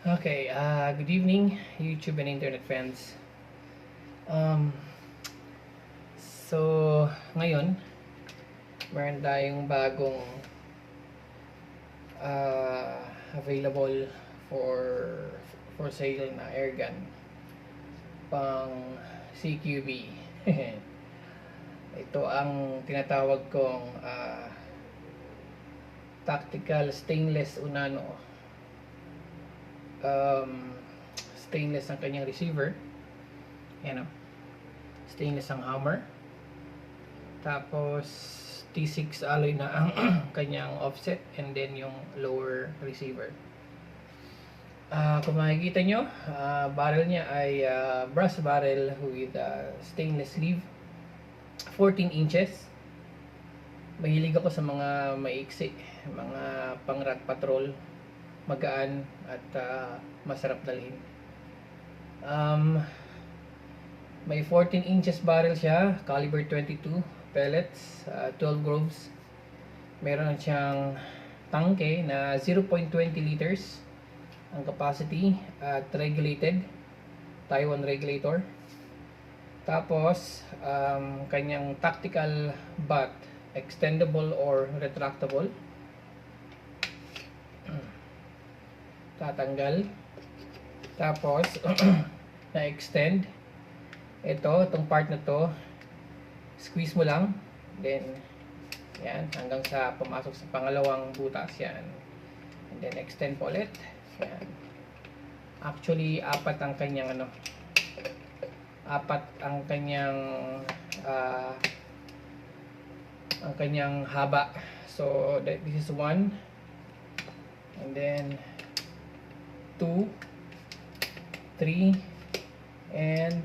Okay, good evening, YouTube and internet friends. Um, so, ngayon, meron tayong bagong available for sale na airgun pang CQB. Ito ang tinatawag kong tactical stainless Unano. Stainless ang kanyang receiver. Yan o. Stainless ang hammer. Tapos T6 alloy na ang kanyang offset, and then yung lower receiver. Kung makikita nyo, barrel niya ay brass barrel with stainless sleeve, 14 inches. Mahilig ako sa mga maiksi, mga pang rat patrol, magaan at masarap dalhin. May 14 inches barrel siya, caliber 22 pellets, 12 groves. Meron siyang tangke na 0.20 liters ang capacity at regulated, Taiwan regulator. Tapos kanyang tactical butt, extendable or retractable. Tatanggal. Tapos na-extend. Itong part na to, squeeze mo lang, then yan, hanggang sa pumasok sa pangalawang butas, yan. And then extend po ulit. Yan. Actually, apat ang kanyang haba. So this is 1, and then 2, 3, and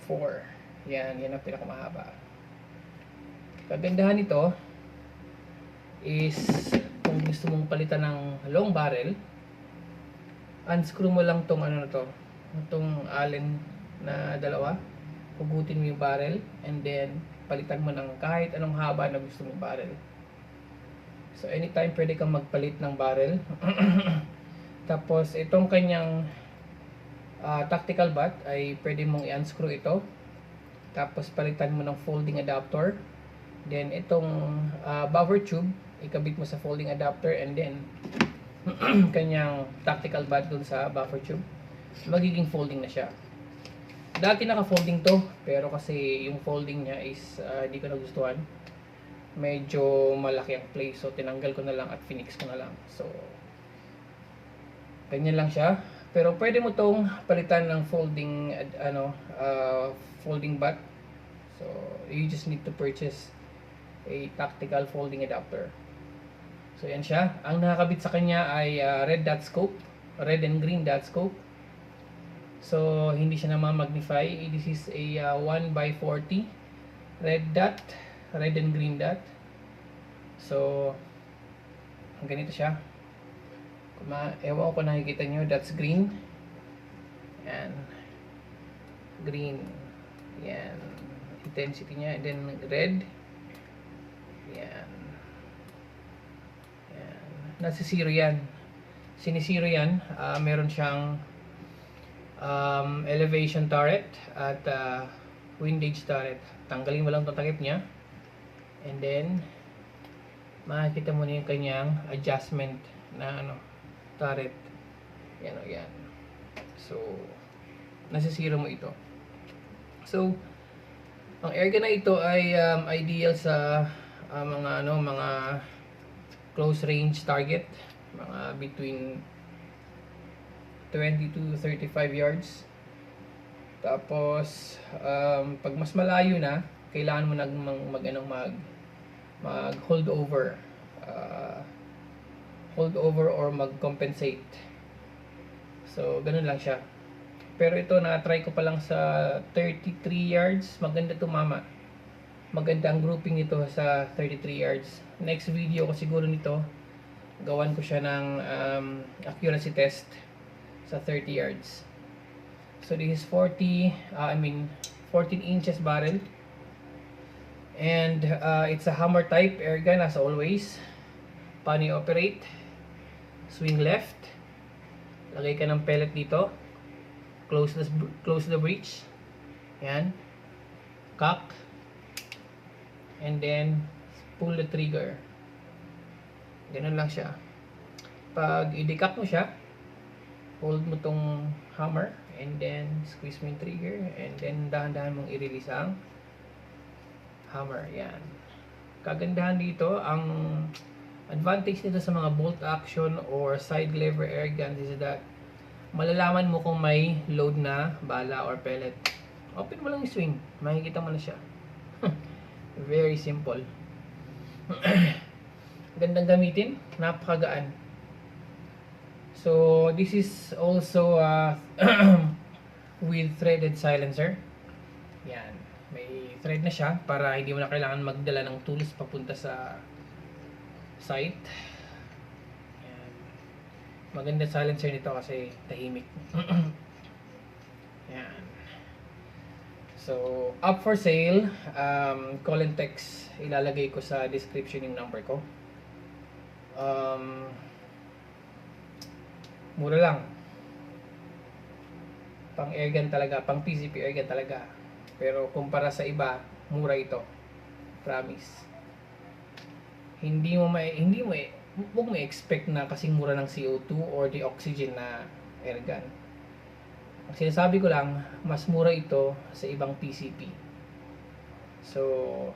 4. Yan ang pinakamahaba. Kagandahan nito is kung gusto mong palitan ng long barrel, unscrew mo lang tong itong allen na dalawa, hugutin mo yung barrel, and then palitan mo ng kahit anong haba na gusto mong barrel. So anytime pwede kang magpalit ng barrel. Tapos itong kanyang tactical butt ay pwede mong i-unscrew ito, tapos palitan mo ng folding adapter. Then itong buffer tube, ikabit mo sa folding adapter, and then kanyang tactical butt dun sa buffer tube, magiging folding na siya. Dati naka-folding to, pero kasi yung folding niya is di ko nagustuhan. Medyo malaki ang place, so tinanggal ko na lang at finix ko na lang. So ganyan lang siya. Pero pwede mo tong palitan ng folding folding butt. So you just need to purchase a tactical folding adapter. So yan siya. Ang nakakabit sa kanya ay red dot scope, red and green dot scope. So hindi siya na-magnify. This is a 1x40 red dot, red and green dot. So ganito siya. Ewan ko nakikita nyo, that's green. Yan. Green. Yan. Intensity niya. And then red. Yan. Yan. Nasa zero yan. Sinisiro yan. Meron siyang elevation turret at windage turret. Tanggalin mo lang itong takip niya. And then makikita mo na yung kanyang adjustment na turret. Yan o yan. So nasisira mo ito. So ang airgun na ito ay ideal sa mga close range target, mga between 20 to 35 yards. Tapos pag mas malayo na, kailangan mo mag hold over or mag-compensate. So ganun lang siya. Pero ito, na-try ko pa lang sa 33 yards. Maganda tumama. Maganda ang grouping nito sa 33 yards. Next video ko siguro nito, gawan ko siya ng accuracy test sa 30 yards. So this is 14 inches barrel. And it's a hammer type airgun as always. Paano i-operate? swing left, lagay ka ng pellet dito, close the breech, yan, cock, and then pull the trigger. Ganun lang siya. Pag i-decock mo siya, hold mo tong hammer, and then squeeze mo yung trigger, and then dahan-dahan mong i-release ang hammer. Yan. Kagandahan dito, ang advantage nito sa mga bolt action or side lever air guns is that malalaman mo kung may load na bala or pellet. Open mo lang yung swing, makikita mo na siya. Very simple. Gandang gamitin, napakagaan. So this is also with threaded silencer. Yan, may thread na siya para hindi mo na kailangan magdala ng tools papunta sa site. Yan. Maganda silencer nito kasi tahimik. Yan. So, up for sale, call and text, ilalagay ko sa description yung number ko. Mura lang. Pang airgun talaga, pang PCP airgun talaga. Pero kumpara sa iba, mura ito. Promise. Huwag mo expect na kasing mura ng CO2 or the oxygen na airgun. Ang sinasabi ko lang, mas mura ito sa ibang PCP. So,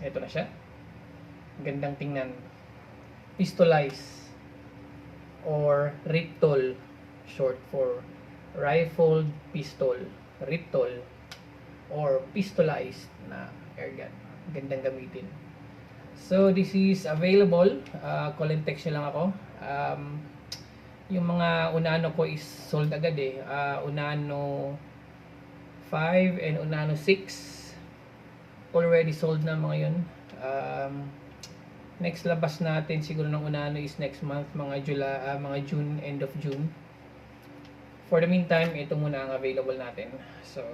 eto na siya. Gandang tingnan. Pistolize or Riptol, short for rifled pistol. Riptol or pistolized na airgun. Gandang gamitin. So, this is available. Call and text nyo lang ako. Yung mga Unano ko is sold agad eh. Unano 5 and Unano 6 already sold na mga yun. Next labas natin siguro ng Unano is next month, mga June, end of June. For the meantime, ito muna ang available natin. So,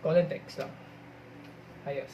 call and text lang. Ayos.